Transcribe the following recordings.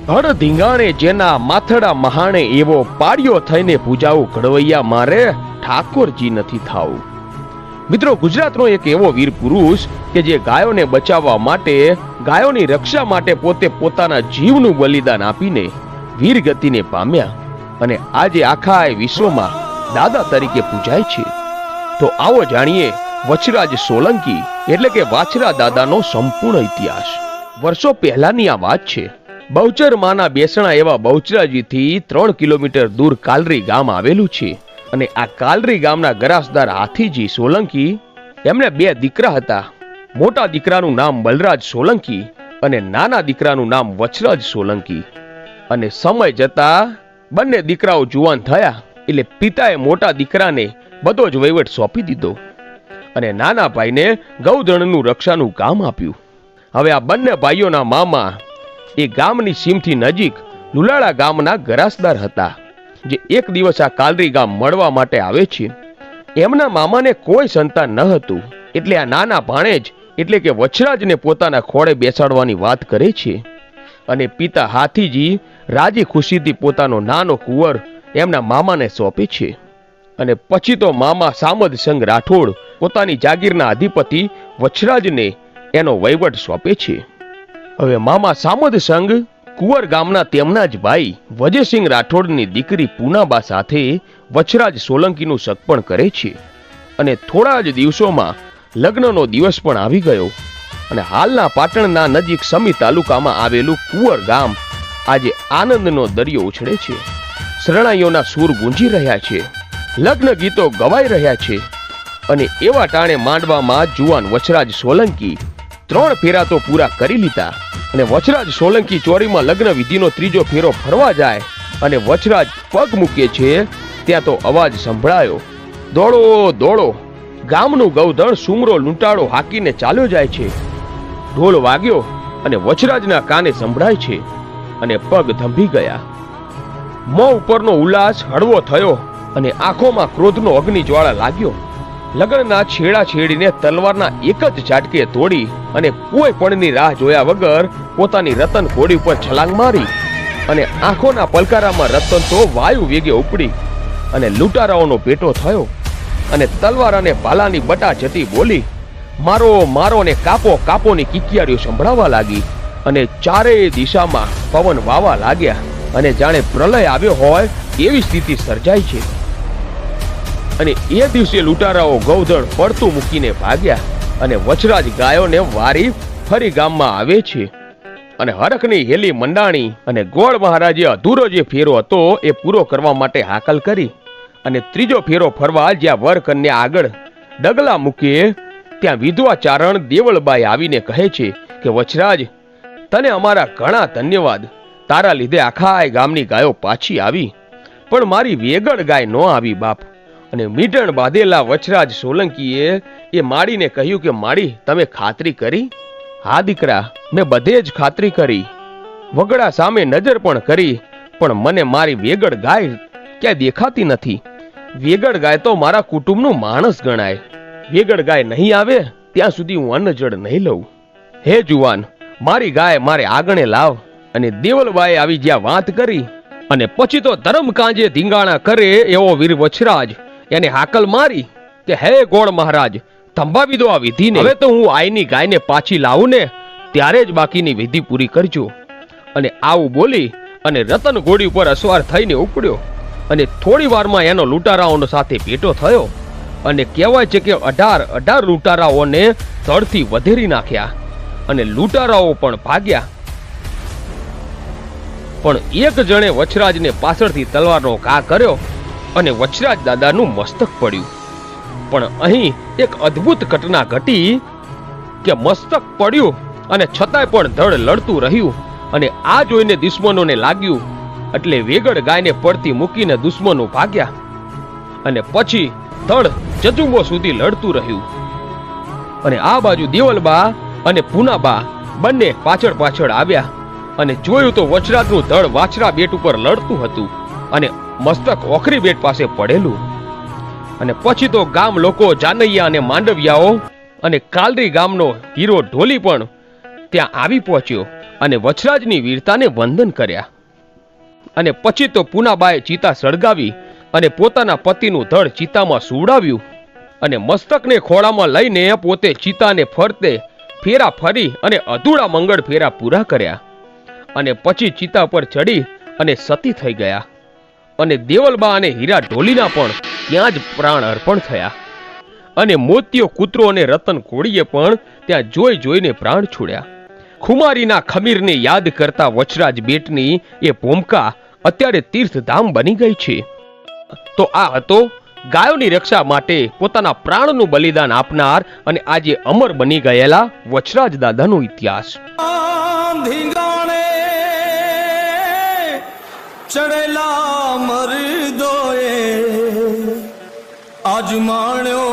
હળ ધીંગાણે જેના માથડા મહાણે એવો પાડ્યો થઈને પૂજાવું ઘડવૈયા મારે ઠાકોરજી નથી થાવું। મિત્રો, ગુજરાતનો એક એવો વીર પુરુષ કે જે ગાયોને બચાવવા માટે, ગાયોની રક્ષા માટે પોતે પોતાના જીવનું બલિદાન આપીને વીર ગતિને પામ્યા અને આજે આખા વિશ્વમાં દાદા તરીકે પૂજાય છે। તો આવો જાણીએ વછરાજ સોલંકી એટલે કે વાછરા દાદાનો સંપૂર્ણ ઇતિહાસ। વર્ષો પહેલાની આ વાત છે। બહુચર માના બેસણા એવા બહુચરાજીથી 3 કિલોમીટર દૂર કાલરી ગામ આવેલું છે અને આ કાલરી ગામના ગરાસદાર હાથીજી સોલંકી એમને 2 દીકરા હતા। મોટા દીકરાનું નામ બલરાજ સોલંકી અને નાના દીકરાનું નામ વછરાજ સોલંકી। અને સમય જતા બંને દીકરાઓ જુવાન થયા એટલે પિતાએ મોટા દીકરાને બધો જ વહીવટ સોંપી દીધો અને નાના ભાઈને ગૌધનનું રક્ષાનું કામ આપ્યું। હવે આ બંને ભાઈઓના મામા એ ગામની સીમથી નજીક લુલાળા ગામના ગરાસદાર હતા, જે એક દિવસ આ કાલરી ગામ મળવા માટે આવે છે। એમના મામાને કોઈ સંતાન ન હતું એટલે આ નાના ભાણેજ એટલે કે વછરાજને પોતાના ખોળે બેસાડવાની વાત કરે છે અને પિતા હાથીજી રાજી ખુશીથી પોતાનો નાનો કુંવર એમના મામાને સોંપે છે અને પછી તો મામા સામદ સંગ રાઠોડ પોતાની જાગીરના અધિપતિ વછરાજને એનો વહીવટ સોંપે છે। હવે મામા સામદ સંગ કુંવર ગામના તેમના જ ભાઈ વજયસિંહ રાઠોડની દીકરી પૂનાબા સાથે વછરાજ સોલંકીનું સગપણ કરે છે અને થોડા જ દિવસોમાં લગ્નનો દિવસ પણ આવી ગયો અને હાલના પાટણના નજીક સમી તાલુકામાં આવેલું કુંવર ગામ આજે આનંદનો દરિયો ઉછળે છે। શરણાઈઓના સૂર ગુંજી રહ્યા છે, લગ્ન ગીતો ગવાઈ રહ્યા છે અને એવા ટાણે માંડવામાં જુવાન વછરાજ સોલંકી 3 ફેરા તો પૂરા કરી લીધા અને વછરાજ સોલંકી ચોરીમાં લગ્ન વિધિનો 3જો ફેરો ફરવા જાય અને વછરાજ પગ મૂકે છે ત્યાં તો અવાજ સંભળાયો, દોડો દોડો। ગામનું ગૌધણ સુમરો લૂંટાળો હાકીને ચાલ્યો જાય છે। ઢોલ વાગ્યો અને વછરાજના કાને સંભળાય છે અને પગ થંભી ગયા। મોં ઉપરનો ઉલ્લાસ હળવો થયો અને આંખોમાં ક્રોધનો અગ્નિ જ્વાળા લાગ્યો। લગ્નના છેડા છેડીને તલવારના એક જ ઝાટકે તોડી અને કોઈ પણની રાહ જોયા વગર પોતાની રતન ઘોડી ઉપર છલાંગ મારી અને આંખોના પલકારામાં રતન તો વાયુ વેગે ઉપડી અને લૂંટારાઓનો પેટો થયો અને તલવાર અને ભાલાની બટા જતી બોલી મારો મારો ને કાપો કાપોની કિકિયારીઓ સંભળાવા લાગી અને ચારેય દિશામાં પવન વાવા લાગ્યા અને જાણે પ્રલય આવ્યો હોય એવી સ્થિતિ સર્જાઈ છે। અને એ દિવસે લૂંટારાઓ ગૌધણ પડતું મૂકીને ભાગ્યા અને વછરાજ ગાયોને વારી ફરી ગામમાં આવે છે અને હરખની હેલી મંડાણી અને ગોળ મહારાજે અધૂરો જે ફેરો હતો એ પૂરો કરવા માટે હાકલ કરી અને 3જો ફેરો ફરવા જ્યાં વર કન્યા આગળ ડગલા મૂકે ત્યાં વિધવા ચારણ દેવળબાઈ આવીને કહે છે કે વછરાજ, તને અમારા ઘણા ધન્યવાદ। તારા લીધે આખા ગામની ગાયો પાછી આવી, પણ મારી વેગળ ગાય ન આવી બાપ। અને મીટણ બાંધેલા વછરાજ સોલંકીએ એ માડીને કહ્યું કે માડી, તમે ખાતરી કરી? હા દીકરા, મેં બધે જ ખાતરી કરી, વગડા સામે નજર પણ કરી, પણ મને મારી વેગળ ગાય ક્યાંય દેખાતી નથી। વેગળ ગાય તો મારા કુટુંબનું માણસ ગણાય, વેગળ ગાય નહીં આવે ત્યાં સુધી હું અન્ન જળ નહીં લઉં। હે જુવાન, મારી ગાય મારે આગણે લાવ। અને દેવલબાઈ આવી જ્યાં વાત કરી અને પછી તો ધર્મ કાંજે ધીંગાણા કરે એવો વીર વછરાજ એને હાકલ મારી કે હે ગોળ મહારાજ, થંભાવી દો આ વિધિને। હવે તો હું આઈની ગાયને પાછી લાવું ને ત્યારે જ બાકીની વિધિ પૂરી કરજો। અને આવું બોલી અને રતન ઘોડી ઉપર અસવાર થઈને ઉપડ્યો અને થોડી વારમાં એનો લૂંટારાઓનો સાથે ભેટો થયો અને કહેવાય છે કે 18 લૂંટારાઓને ધડથી વધેરી નાખ્યા અને લૂંટારાઓ પણ ભાગ્યા। પણ એક જણે વછરાજને પાછળથી તલવારનો ઘા કર્યો અને વછરાજ દાદાનું મસ્તક પડ્યું। પણ અહીં એક અદ્ભુત ઘટના ઘટી કે મસ્તક પડ્યું અને છતાંય પણ ધડ લડતું રહ્યું અને આ જોઈને દુશ્મનોને લાગ્યું એટલે વેગળ ગાયને પડતી મૂકીને દુશ્મનો ભાગ્યા અને પછી ધડ જજુંબો સુધી લડતું રહ્યું। અને આ બાજુ દેવલબા અને પૂનાબા બંને પાછળ પાછળ આવ્યા અને જોયું તો વછરાજનું ધડ વાછરા બેટ ઉપર લડતું હતું અને મસ્તક ઓખરી બેટ પાસે પડેલું। અને પછી તો ગામ લોકો, જાનૈયા અને માંડવિયાઓ અને કાલરી ગામનો હીરો ઢોલી પણ ત્યાં આવી પહોંચ્યો અને વછરાજની વીરતાને વંદન કર્યા. અને પછી તો પૂનાબાએ ચિતા સળગાવી અને પોતાના પતિનું ધડ ચિતામાં સુવડાવ્યું અને મસ્તકને ખોળામાં લઈને પોતે ચિતાને ફરતે ફેરા ફરી અને અધૂરા મંગળ ફેરા પૂરા કર્યા. અને પછી ચિતા પર ચડી અને સતી થઈ ગયા. અને દેવલબા અને હીરા ઢોલીના પણ ત્યાં જ પ્રાણ અર્પણ થયા. અને મોતિયો કૂતરો અને રતન કોળીએ પણ ત્યાં જોઈ જોઈને પ્રાણ છોડ્યા. ખુમારીના ખમીરને યાદ કરતા વછરાજ બેટની એ ભૂમકા અત્યારે તીર્થધામ બની ગઈ છે. તો આ હતો ગાયોની રક્ષા માટે પોતાના પ્રાણનું બલિદાન આપનાર અને આજે અમર બની ગયેલા વછરાજ દાદાનો ઇતિહાસ. ચડેલા મરદોએ આજમાણ્યો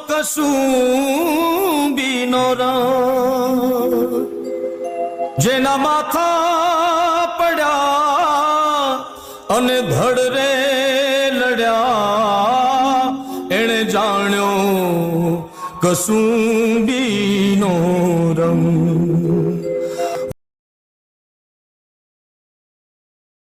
કશું બીનો રણ, જેના માથા પડ્યા અને ધડ રે લડ્યા, એણે જાણ્યો કશું બીનો રંગ.